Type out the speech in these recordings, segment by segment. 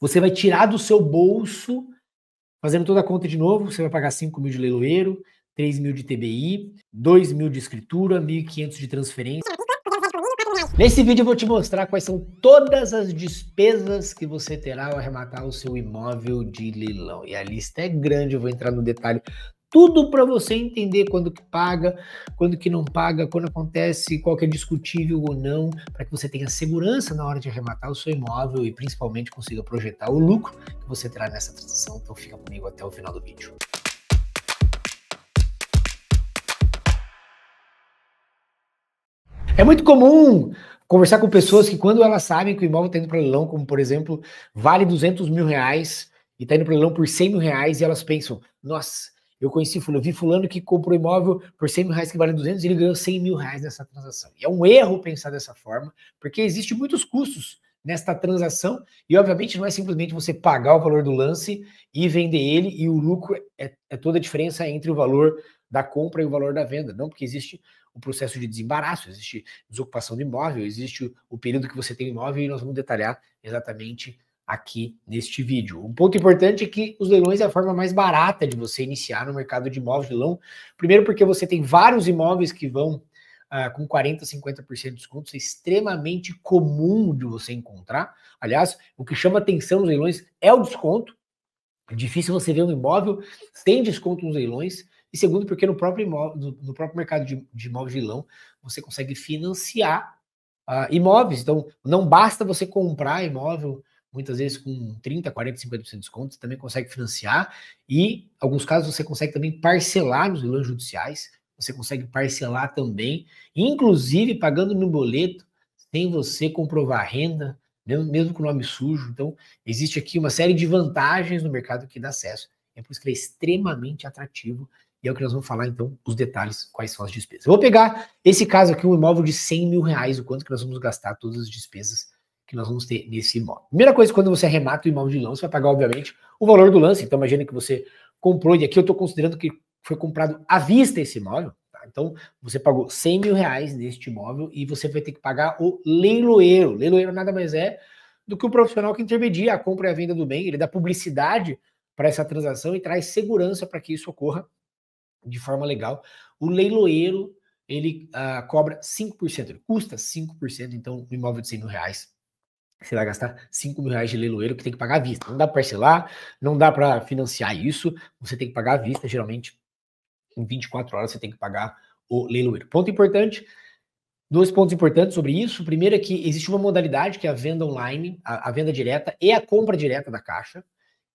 Você vai tirar do seu bolso, fazendo toda a conta de novo, você vai pagar 5 mil de leiloeiro, 3 mil de TBI, 2 mil de escritura, 1.500 de transferência. Nesse vídeo eu vou te mostrar quais são todas as despesas que você terá ao arrematar o seu imóvel de leilão. E a lista é grande, eu vou entrar no detalhe. Tudo para você entender quando que paga, quando que não paga, quando acontece, qual que é discutível ou não, para que você tenha segurança na hora de arrematar o seu imóvel e principalmente consiga projetar o lucro que você terá nessa transação. Então fica comigo até o final do vídeo. É muito comum conversar com pessoas que quando elas sabem que o imóvel está indo para leilão, como por exemplo, vale 200 mil reais e está indo para leilão por 100 mil reais e elas pensam, nossa, eu conheci fulano, eu vi fulano que comprou imóvel por 100 mil reais que vale 200 e ele ganhou 100 mil reais nessa transação. E é um erro pensar dessa forma, porque existe muitos custos nesta transação e obviamente não é simplesmente você pagar o valor do lance e vender ele e o lucro é toda a diferença entre o valor da compra e o valor da venda, não, porque existe o processo de desembaraço, existe desocupação do imóvel, existe o período que você tem o imóvel e nós vamos detalhar exatamente aqui neste vídeo. Um ponto importante é que os leilões é a forma mais barata de você iniciar no mercado de imóveis de leilão. Primeiro porque você tem vários imóveis que vão com 40%, 50% de desconto, isso é extremamente comum de você encontrar. Aliás, o que chama atenção nos leilões é o desconto. É difícil você ver um imóvel sem desconto nos leilões. E segundo, porque no próprio mercado de imóveis de leilão, você consegue financiar imóveis. Então, não basta você comprar imóvel, muitas vezes com 30%, 40%, 50% de desconto, você também consegue financiar. E, em alguns casos, você consegue também parcelar nos leilões judiciais. Você consegue parcelar também, inclusive pagando no boleto, sem você comprovar a renda, mesmo com o nome sujo. Então, existe aqui uma série de vantagens no mercado que dá acesso. É por isso que ele é extremamente atrativo. E é o que nós vamos falar, então, os detalhes, quais são as despesas. Eu vou pegar esse caso aqui, um imóvel de 100 mil reais, o quanto que nós vamos gastar, todas as despesas que nós vamos ter nesse imóvel. Primeira coisa, quando você arremata o imóvel de leilão, você vai pagar, obviamente, o valor do lance. Então, imagina que você comprou, e aqui eu estou considerando que foi comprado à vista esse imóvel. Tá? Então, você pagou 100 mil reais neste imóvel e você vai ter que pagar o leiloeiro. Leiloeiro nada mais é do que o profissional que intermedia a compra e a venda do bem. Ele dá publicidade para essa transação e traz segurança para que isso ocorra de forma legal. O leiloeiro, ele cobra 5%, ele custa 5%, então no imóvel de 100 mil reais, você vai gastar 5 mil reais de leiloeiro que tem que pagar à vista. Não dá para parcelar, não dá para financiar isso, você tem que pagar à vista, geralmente em 24 horas você tem que pagar o leiloeiro. Ponto importante, dois pontos importantes sobre isso. O primeiro é que existe uma modalidade que é a venda online, a venda direta e a compra direta da Caixa,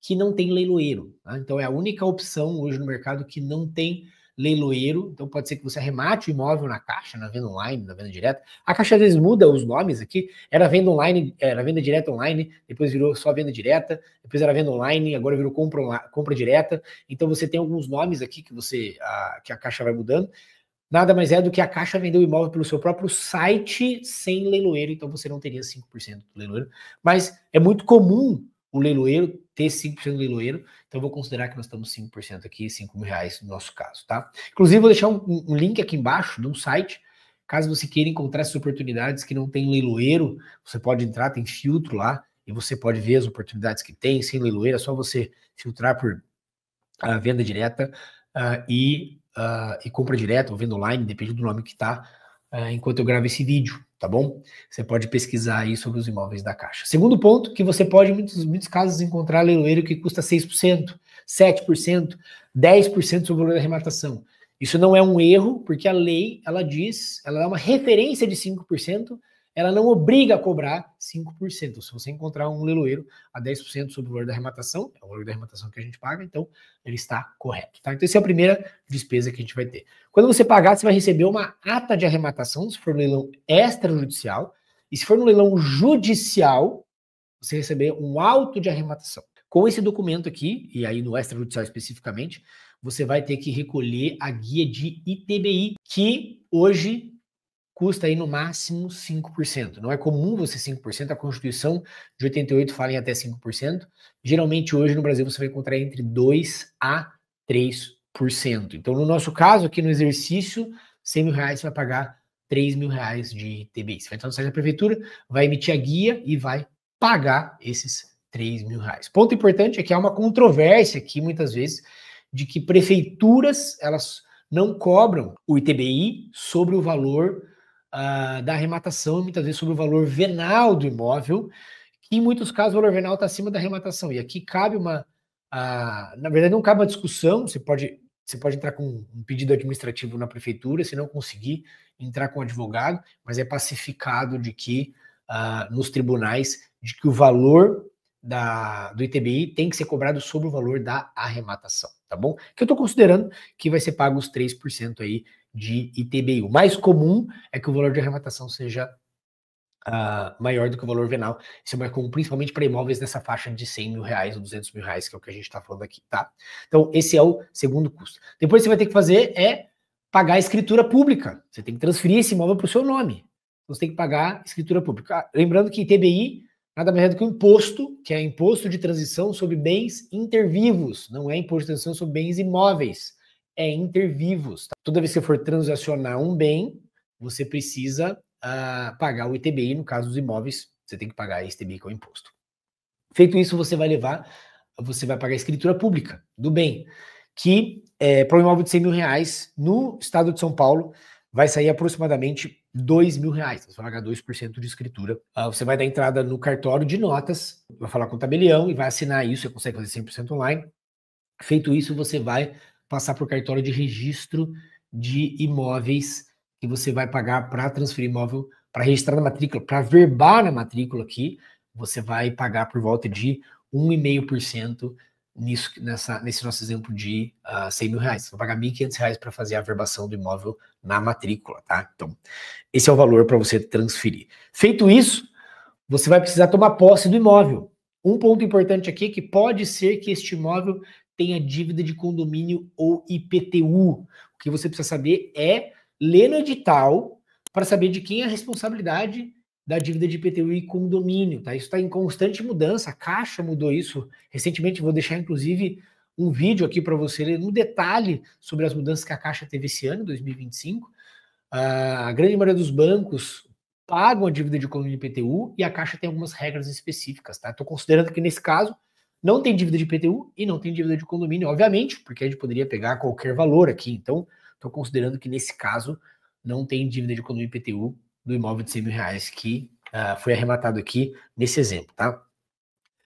que não tem leiloeiro. Tá? Então é a única opção hoje no mercado que não tem leiloeiro. Então pode ser que você arremate o imóvel na Caixa, na venda online, na venda direta. A Caixa às vezes muda os nomes aqui. Era venda online, era venda direta online, depois virou só venda direta, depois era venda online, agora virou compra direta. Então você tem alguns nomes aqui que a Caixa vai mudando. Nada mais é do que a Caixa vender o imóvel pelo seu próprio site sem leiloeiro, então você não teria 5% do leiloeiro. Mas é muito comum o leiloeiro ter 5% do leiloeiro, então eu vou considerar que nós estamos 5% aqui, 5 mil reais no nosso caso, tá? Inclusive, vou deixar um link aqui embaixo de um site, caso você queira encontrar essas oportunidades que não tem leiloeiro, você pode entrar, tem filtro lá, e você pode ver as oportunidades que tem, sem leiloeiro, é só você filtrar por venda direta e compra direta ou venda online, depende do nome que está, enquanto eu gravo esse vídeo, tá bom? Você pode pesquisar aí sobre os imóveis da Caixa. Segundo ponto, que você pode, em muitos casos, encontrar leiloeiro que custa 6%, 7%, 10% sobre o valor da arrematação. Isso não é um erro, porque a lei, ela dá uma referência de 5%, ela não obriga a cobrar 5%. Se você encontrar um leiloeiro a 10% sobre o valor da arrematação, é o valor da arrematação que a gente paga, então ele está correto. Tá? Então essa é a primeira despesa que a gente vai ter. Quando você pagar, você vai receber uma ata de arrematação, se for no leilão extrajudicial, e se for no leilão judicial, você receber um auto de arrematação. Com esse documento aqui, e aí no extrajudicial especificamente, você vai ter que recolher a guia de ITBI, que hoje custa aí no máximo 5%. Não é comum você 5%, a Constituição de 88 fala em até 5%. Geralmente hoje no Brasil você vai encontrar entre 2% a 3%. Então no nosso caso aqui no exercício, 100 mil reais você vai pagar 3 mil reais de ITBI. Você vai entrar no site da prefeitura, vai emitir a guia e vai pagar esses R$ 3.000. Ponto importante é que há uma controvérsia aqui, muitas vezes, de que prefeituras, elas não cobram o ITBI sobre o valor da arrematação, muitas vezes sobre o valor venal do imóvel, que em muitos casos o valor venal está acima da arrematação. E aqui cabe na verdade não cabe uma discussão, você pode entrar com um pedido administrativo na prefeitura, se não conseguir, entrar com um advogado, mas é pacificado de que nos tribunais, de que o valor do ITBI tem que ser cobrado sobre o valor da arrematação, tá bom? Que eu estou considerando que vai ser pago os 3% aí de ITBI. O mais comum é que o valor de arrematação seja maior do que o valor venal. Isso é mais comum, principalmente para imóveis nessa faixa de R$100.000 ou R$200.000, que é o que a gente está falando aqui, tá? Então, esse é o segundo custo. Depois você vai ter que fazer pagar a escritura pública. Você tem que transferir esse imóvel para o seu nome. Então, você tem que pagar a escritura pública. Lembrando que ITBI nada mais é do que um imposto, que é imposto de transição sobre bens intervivos. Não é imposto de transição sobre bens imóveis. É intervivos. Tá? Toda vez que você for transacionar um bem, você precisa pagar o ITBI. No caso dos imóveis, você tem que pagar esse ITBI, que é o imposto. Feito isso, você vai pagar a escritura pública do bem, que para um imóvel de R$100.000 no estado de São Paulo vai sair aproximadamente R$2.000. Você vai pagar 2% de escritura. Você vai dar entrada no cartório de notas, vai falar com o tabelião e vai assinar isso. Você consegue fazer 100% online. Feito isso, você vai passar para o cartório de registro de imóveis, que você vai pagar para transferir imóvel, para registrar na matrícula, para verbar na matrícula aqui, você vai pagar por volta de 1,5% nesse nosso exemplo de R$100.000. Você vai pagar R$1.500 para fazer a verbação do imóvel na matrícula, tá? Então, esse é o valor para você transferir. Feito isso, você vai precisar tomar posse do imóvel. Um ponto importante aqui é que pode ser que este imóvel tenha dívida de condomínio ou IPTU. O que você precisa saber é ler no edital para saber de quem é a responsabilidade da dívida de IPTU e condomínio, tá? Isso está em constante mudança, a Caixa mudou isso recentemente, vou deixar inclusive um vídeo aqui para você ler no detalhe sobre as mudanças que a Caixa teve esse ano, 2025. A grande maioria dos bancos pagam a dívida de condomínio e IPTU e a Caixa tem algumas regras específicas, tá? Estou considerando que nesse caso não tem dívida de IPTU e não tem dívida de condomínio, obviamente, porque a gente poderia pegar qualquer valor aqui, então estou considerando que nesse caso não tem dívida de condomínio e IPTU do imóvel de R$100.000 que foi arrematado aqui nesse exemplo, tá?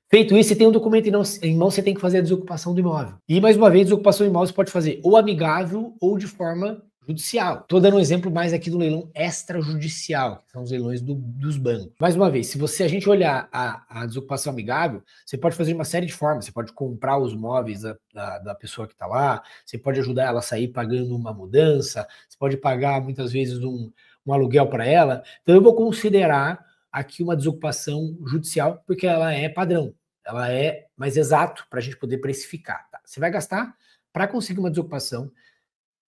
Feito isso, você tem um documento em mão, você tem que fazer a desocupação do imóvel. E mais uma vez, desocupação do imóvel você pode fazer ou amigável ou de forma judicial. Estou dando um exemplo mais aqui do leilão extrajudicial, que são os leilões dos bancos. Mais uma vez, se a gente olhar a desocupação amigável, você pode fazer de uma série de formas. Você pode comprar os móveis da pessoa que está lá, você pode ajudar ela a sair pagando uma mudança, você pode pagar muitas vezes um aluguel para ela. Então eu vou considerar aqui uma desocupação judicial, porque ela é padrão, ela é mais exato para a gente poder precificar. Tá? Você vai gastar, para conseguir uma desocupação,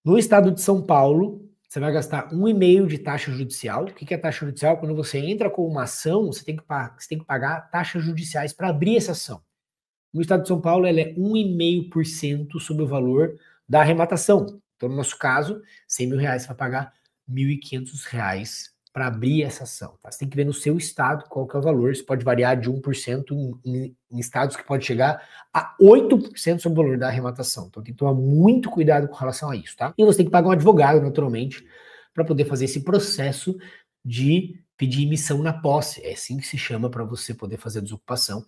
no estado de São Paulo, você vai gastar 1,5% de taxa judicial. O que é taxa judicial? Quando você entra com uma ação, você tem que pagar taxas judiciais para abrir essa ação. No estado de São Paulo, ela é 1,5% sobre o valor da arrematação. Então, no nosso caso, R$100.000, você vai pagar R$1.500 para abrir essa ação. Tá? Você tem que ver no seu estado qual que é o valor. Isso pode variar de 1% em estados que pode chegar a 8% sobre o valor da arrematação. Então tem que tomar muito cuidado com relação a isso, tá? E você tem que pagar um advogado, naturalmente, para poder fazer esse processo de pedir emissão na posse. É assim que se chama para você poder fazer a desocupação.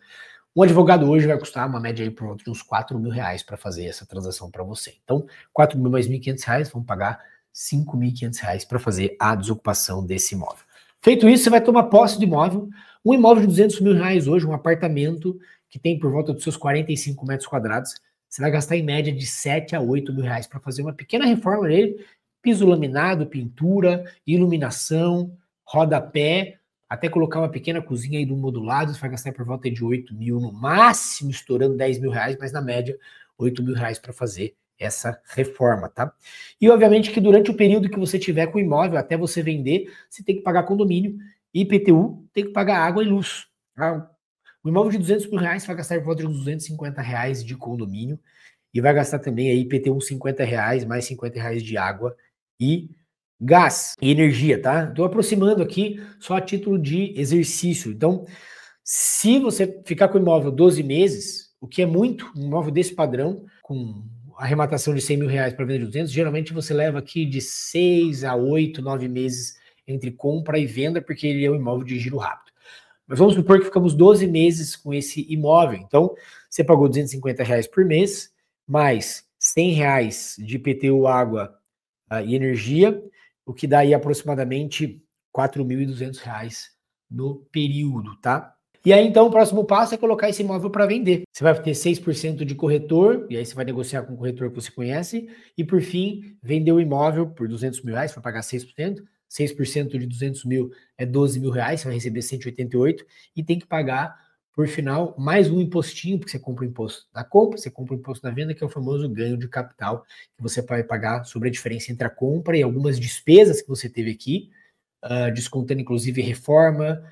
Um advogado hoje vai custar uma média aí por volta de uns R$4.000 para fazer essa transação para você. Então, 4.000 mais R$1.500, vão pagar R$5.500 para fazer a desocupação desse imóvel. Feito isso, você vai tomar posse do imóvel. Um imóvel de R$200.000 hoje, um apartamento que tem por volta dos seus 45 metros quadrados, você vai gastar em média de R$7.000 a R$8.000 para fazer uma pequena reforma nele, piso laminado, pintura, iluminação, rodapé, até colocar uma pequena cozinha aí do modulado, você vai gastar por volta de R$8.000, no máximo estourando R$10.000, mas na média R$8.000 para fazer essa reforma, tá? E obviamente que durante o período que você tiver com o imóvel, até você vender, você tem que pagar condomínio, IPTU, tem que pagar água e luz. Tá? O imóvel de R$200.000 vai gastar por volta de uns R$250 de condomínio e vai gastar também aí IPTU uns R$50, mais R$50 de água e gás e energia, tá? Estou aproximando aqui só a título de exercício. Então, Se você ficar com o imóvel 12 meses, o que é muito, um imóvel desse padrão, com arrematação de 100 mil reais para venda de 200, geralmente você leva aqui de 6 a 8, 9 meses entre compra e venda, porque ele é um imóvel de giro rápido. Mas vamos supor que ficamos 12 meses com esse imóvel. Então, você pagou 250 reais por mês, mais 100 reais de IPTU, água e energia, o que dá aí aproximadamente 4.200 reais no período, tá? E aí, então, o próximo passo é colocar esse imóvel para vender. Você vai ter 6% de corretor, e aí você vai negociar com o corretor que você conhece, e por fim, vender o imóvel por 200 mil reais, vai pagar 6%. 6% de 200 mil é 12 mil reais, você vai receber 188 e tem que pagar, por final, mais um impostinho, porque você compra o imposto da compra, você compra o imposto da venda, que é o famoso ganho de capital, que você vai pagar sobre a diferença entre a compra e algumas despesas que você teve aqui, descontando inclusive reforma,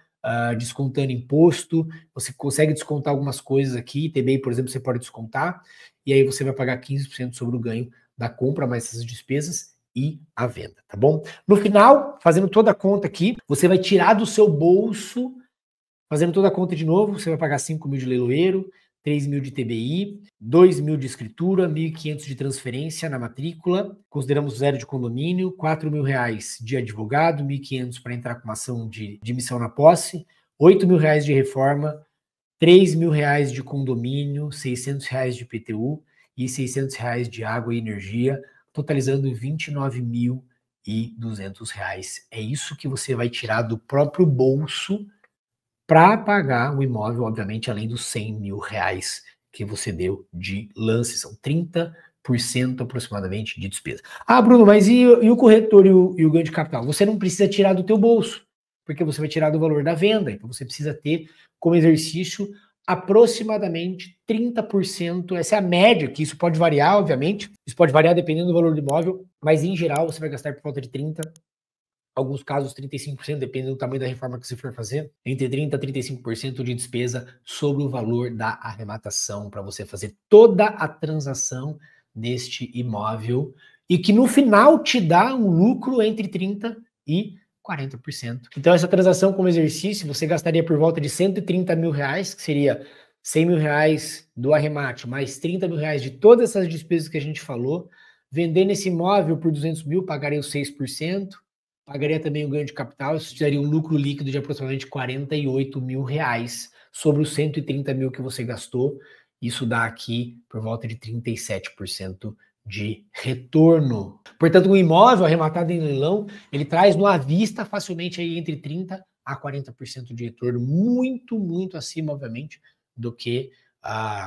descontando imposto, você consegue descontar algumas coisas aqui, TBI, por exemplo, você pode descontar, e aí você vai pagar 15% sobre o ganho da compra, mais essas despesas, e a venda, tá bom? No final, fazendo toda a conta aqui, você vai tirar do seu bolso, fazendo toda a conta de novo, você vai pagar 5 mil de leiloeiro, 3 mil de TBI, 2 mil de escritura, 1.500 de transferência na matrícula, consideramos 0 de condomínio, 4 mil reais de advogado, 1.500 para entrar com uma ação de missão na posse, 8 mil reais de reforma, 3 mil reais de condomínio, 600 reais de IPTU e 600 reais de água e energia, totalizando 29.200 reais. É isso que você vai tirar do próprio bolso para pagar o imóvel, obviamente, além dos 100 mil reais que você deu de lance. São 30% aproximadamente de despesa. Ah, Bruno, mas e o corretor e o ganho de capital? Você não precisa tirar do teu bolso, porque você vai tirar do valor da venda. Então você precisa ter como exercício aproximadamente 30%, essa é a média, que isso pode variar, obviamente, isso pode variar dependendo do valor do imóvel, mas em geral você vai gastar por volta de 30%, alguns casos 35%, dependendo do tamanho da reforma que você for fazer, entre 30% a 35% de despesa sobre o valor da arrematação, para você fazer toda a transação deste imóvel, e que no final te dá um lucro entre 30% e 40%. Então essa transação como exercício, você gastaria por volta de 130 mil reais, que seria 100 mil reais do arremate, mais 30 mil reais de todas essas despesas que a gente falou. Vendendo esse imóvel por 200 mil, pagaria os 6%, pagaria também o ganho de capital, isso daria um lucro líquido de aproximadamente 48 mil reais sobre os 130 mil que você gastou. Isso dá aqui por volta de 37% de retorno. Portanto, um imóvel arrematado em leilão, ele traz no à vista facilmente aí entre 30% a 40% de retorno, muito, muito acima, obviamente, do que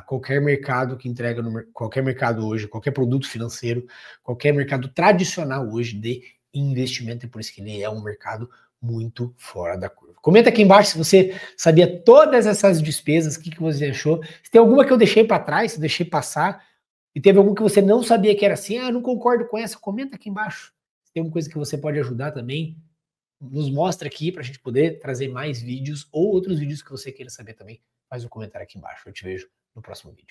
qualquer mercado que entrega, qualquer mercado hoje, qualquer produto financeiro, qualquer mercado tradicional hoje de investimento, e por isso que ele é um mercado muito fora da curva. Comenta aqui embaixo se você sabia todas essas despesas, o que você achou. Se tem alguma que eu deixei para trás, se eu deixei passar, e teve algum que você não sabia que era assim, não concordo com essa, comenta aqui embaixo. Se tem alguma coisa que você pode ajudar também, nos mostra aqui para a gente poder trazer mais vídeos ou outros vídeos que você queira saber também. Faz um comentário aqui embaixo. Eu te vejo no próximo vídeo.